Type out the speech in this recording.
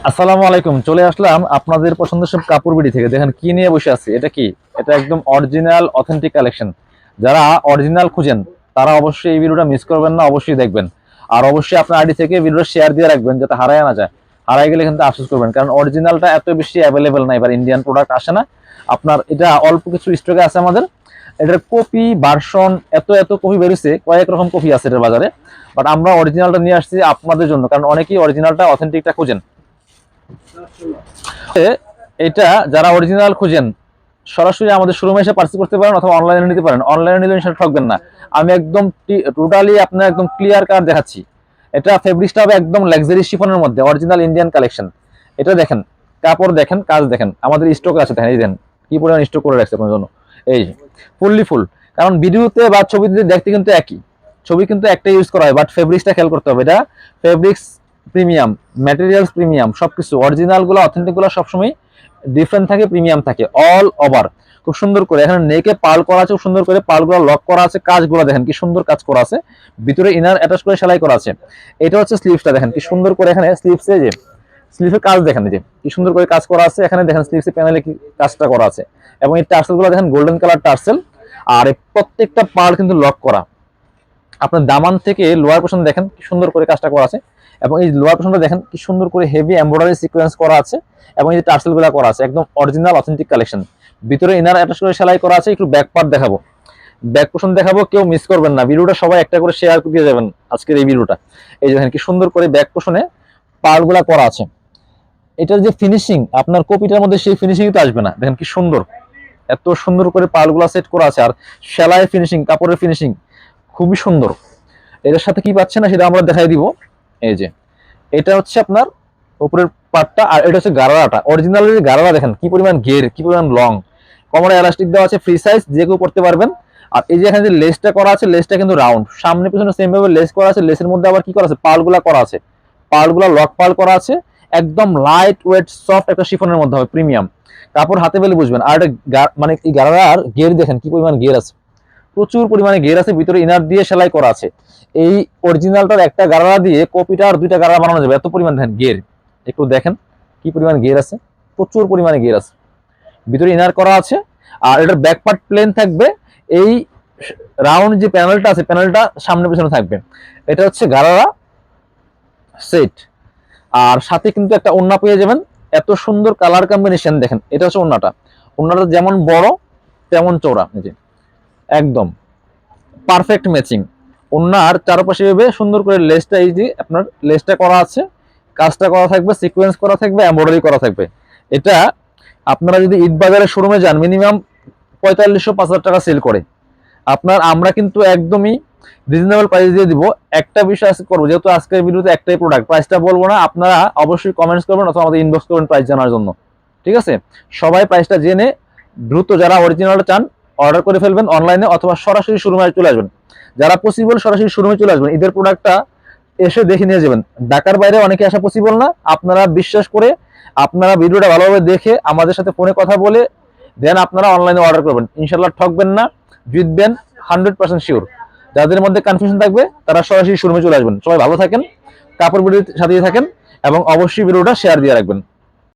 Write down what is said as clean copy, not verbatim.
আসসালামু আলাইকুম। চলে আসলাম আপনাদের পছন্দের সব কাপড় বিডি থেকে। দেখেন কি নিয়ে বসে আছি। এটা কি? এটা একদম অরিজিনাল অথেন্টিক কালেকশন। যারা অরিজিনাল খুঁজেন তারা অবশ্যই এই ভিডিওটা মিস করবেন না, অবশ্যই দেখবেন। আর অবশ্যই আপনার আইডি থেকে ভিডিওটা শেয়ার দিয়ে রাখবেন যাতে হারায় না যায়। হারায় গেলে কিন্তু আফসোস করবেন, কারণ অরিজিনালটা এত বেশি অ্যাভেলেবেল না, এবার ইন্ডিয়ান প্রোডাক্ট আসে না। আপনার এটা অল্প কিছু স্টকে আছে আমাদের। এটার কপি ভার্সন এত এত কপি বেরিয়েছে, কয়েক রকম কপি আছে এটার বাজারে। বাট আমরা অরিজিনালটা নিয়ে আসছি আপনাদের জন্য, কারণ অনেকেই অরিজিনালটা অথেন্টিকটা খুঁজেন। এটা যারা অরিজিনাল খুঁজেন সরাসরি আমাদের শোরুমে এসে পার্সেল করতে পারেন অথবা অনলাইনে নিতে পারেন। অনলাইনে নিলে সেটা ঠকবেন না। আমি একদম টোটালি আপনার একদম ক্লিয়ার কাট দেখাচ্ছি। এটা ফেব্রিক্সটা হবে একদম লাক্সারি শিফনের মধ্যে, অরিজিনাল ইন্ডিয়ান কালেকশন। এটা দেখেন, কাপড় দেখেন, কাজ দেখেন, আমাদের স্টক আছে। দেখেন, এই দেখেন কি পরিমাণ স্টক করে রাখছে আপনার জন্য। এই ফুললি ফুল। কারণ ভিডিওতে বা ছবিতে দেখতে কিন্তু একই, ছবি কিন্তু একটা ইউজ করা হয়, বাট ফেব্রিক্সটা খেয়াল করতে হবে। এটা ফেব্রিক্স প্রিমিয়াম, ম্যাটেরিয়ালস প্রিমিয়াম, সবকিছু অরিজিনাল গুলো অথেন্টিক গুলো সবসময় ডিফারেন্ট থাকে, প্রিমিয়াম থাকে অল ওভার। খুব সুন্দর করে এখানে নেকে পাল করা আছে, খুব সুন্দর করে পালগুলো লক করা আছে। কাজগুলো দেখেন কি সুন্দর কাজ করা আছে, ভিতরে ইনার অ্যাটাচ করে সেলাই করা আছে। এটা হচ্ছে স্লিভসটা, দেখেন কি সুন্দর করে এখানে স্লিভসে যে স্লিভের কাজ দেখেন, যে কি সুন্দর করে কাজ করা আছে। এখানে দেখেন স্লিভসের প্যানেলে কি কাজটা করা আছে, এবং এই টার্সেল গুলো দেখেন গোল্ডেন কালার টার্সেল। আর এই প্রত্যেকটা পাল কিন্তু লক করা। আপনার দামান থেকে লোয়ার পোর্শন দেখেন কি সুন্দর করে কাজটা করা আছে, এবং এই লোয়ার পোর্শনটা দেখেন কি সুন্দর করে হেভি এমব্রয়ডারি সিকোয়েন্স করা আছে, এবং এই যে টার্সেল গুলো করা আছে একদম অরিজিনাল অথেন্টিক কালেকশন। ভিতরে ইনার অ্যাটাচ করে সেলাই করা আছে। একটু ব্যাক পার্ট দেখাবো, ব্যাক পোর্শন দেখাবো, কেউ মিস করবেন না। ভিডিওটা সবাই একটা করে শেয়ার করে যাবেন আজকের এই ভিডিওটা। এই যে দেখেন কি সুন্দর করে ব্যাক পোর্শনে পার্টগুলা করা আছে। এটার যে ফিনিশিং আপনার কপিটার মধ্যে সেই ফিনিশিং তো আসবে না। দেখেন কি সুন্দর, এত সুন্দর করে পার্টগুলা সেট করা আছে। আর সেলাই ফিনিশিং, কাপড়ের ফিনিশিং খুবই সুন্দর। এটার সাথে কি পাচ্ছে না সেটা আমরা দেখাই দিব। এই যে এটা হচ্ছে আপনার উপরের পার্টটা, আর এটা হচ্ছে গারারাটা। অরিজিনাল গারারা দেখেন কি পরিমাণ ঘের, কি পরিমাণ লং। কোমরে এলাস্টিক দেওয়া আছে, ফ্রি সাইজ, যে কেউ পড়তে পারবেন। আর এই যে এখানে যে লেসটা করা আছে, লেসটা কিন্তু রাউন্ড, সামনে পিছনে সেম ভাবে লেস করা আছে। লেসের মধ্যে আবার কি করা আছে, পালগুলা করা আছে, পালগুলা লক পাল করা আছে। একদম লাইট ওয়েট সফট একটা শিফনের মধ্যে হবে, প্রিমিয়াম কাপড়। হাতে পেলে বুঝবেন। আর এটা মানে এই গারারার গের দেখেন কি পরিমাণ গের আছে, প্রচুর পরিমাণে গের আছে। ভিতরে ইনার দিয়ে সেলাই করা আছে। এই অরিজিনালটার একটা গারারা দিয়ে কপিটা আর দুইটা গারারা বানানো যাবে, এত পরিমাণ দেখেন গের। একটু দেখেন কি পরিমাণ গের আছে, প্রচুর পরিমাণে গের আছে। ভিতরে ইনার করা আছে। আর এটার ব্যাক পার্ট প্লেন থাকবে। এই রাউন্ড যে প্যানেলটা আছে, প্যানেলটা সামনে পিছনে থাকবে। এটা হচ্ছে গারারা সেট। আর সাথে কিন্তু একটা ওড়না পেয়ে যাবেন। এত সুন্দর কালার কম্বিনেশন দেখেন। এটা হচ্ছে ওড়নাটা, ওড়নাটা যেমন বড় তেমন চওড়া, এই যে একদম পারফেক্ট ম্যাচিং। ওড়নার চারপাশে ভাবে সুন্দর করে লেসটা, এই যে আপনার লেসটা করা আছে, কাজটা করা থাকবে, সিকোয়েন্স করা থাকবে, এমব্রয়ডারি করা থাকবে। এটা আপনারা যদি ঈদ বাজারের শোরুমে যান মিনিমাম 4500-5000 টাকা সেল করে আপনার। আমরা কিন্তু একদমই রিজনেবল প্রাইস দিয়ে দিব। একটা বিষয় আজকে করবো, যেহেতু আজকের ভিডিওতে একটাই প্রোডাক্ট, প্রাইসটা বলবো না। আপনারা অবশ্যই কমেন্টস করবেন অথবা আমাদের ইনবক্স করবেন প্রাইস জানার জন্য, ঠিক আছে? সবাই প্রাইসটা জেনে দ্রুত যারা অরিজিনালটা চান অর্ডার করে ফেলবেন অনলাইনে, অথবা সরাসরি শোরুমে চলে আসবেন। যারা পসিবল সরাসরি শোরুমে চলে আসবেন, ঈদের প্রোডাক্টটা এসে দেখে নিয়ে যাবেন। ঢাকার বাইরে অনেকে আসা পসিবল না। আপনারা বিশ্বাস করে আপনারা ভিডিওটা ভালোভাবে দেখে আমাদের সাথে ফোনে কথা বলে দেন আপনারা অনলাইনে অর্ডার করবেন। ইনশাল্লাহ ঠকবেন না, জিতবেন 100% শিওর। যাদের মধ্যে কনফিউশন থাকবে তারা সরাসরি শোরুমে চলে আসবেন। সবাই ভালো থাকেন, কাপড় ভিডিওর সাথে থাকেন, এবং অবশ্যই ভিডিওটা শেয়ার দিয়ে রাখবেন।